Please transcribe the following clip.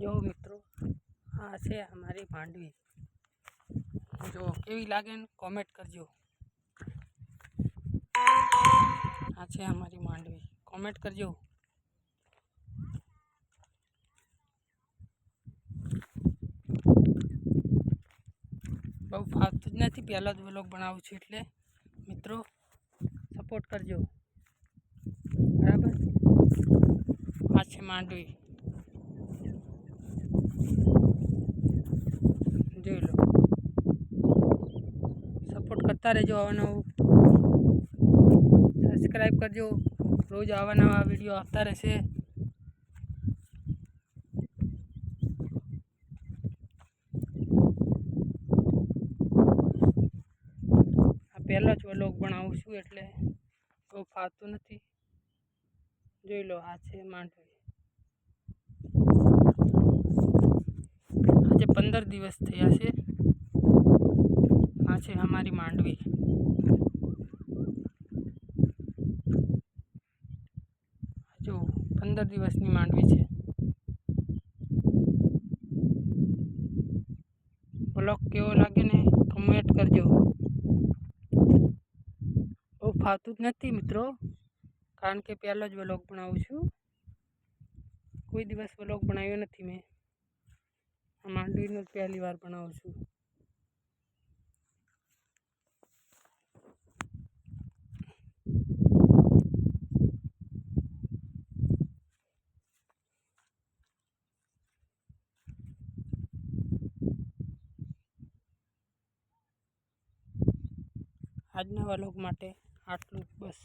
जो मित्रों आ छे हमारी मांडवी जो केवी लागे ने कमेंट करजो। आ छे हमारी मांडवी कमेंट करजो। बहु फालतू ज नहीं, पहला ज व्लॉग बनावुं छुं एटले मित्रों सपोर्ट करजो बराबर। आ छे मांडवी જોઈ લો, સપોર્ટ કરતા રહેજો। આવા નવું સબસ્ક્રાઈબ કરજો, રોજ આવા નવા વિડીયો આવતા રહેશે। આ પહેલો જ વ્લોગ બનાવું છું એટલે બહુ ફાવતું નથી। જોઈ લો, આ છે માંડવી। આજે 15 દિવસ થયા છે। આ છે અમારી માંડવી। જો 15 દિવસની માંડવી છે। વ્લોગ કેવો લાગે ને કમેન્ટ કરજો। બહુ ફાવતું જ નથી મિત્રો, કારણ કે પહેલો જ વ્લોગ બનાવું છું। કોઈ દિવસ વ્લોગ બનાવ્યો નથી મેં। આ માંડવીનો પહેલી વાર બનાવું છું। આજના વ્લોગ માટે આટલું બસ।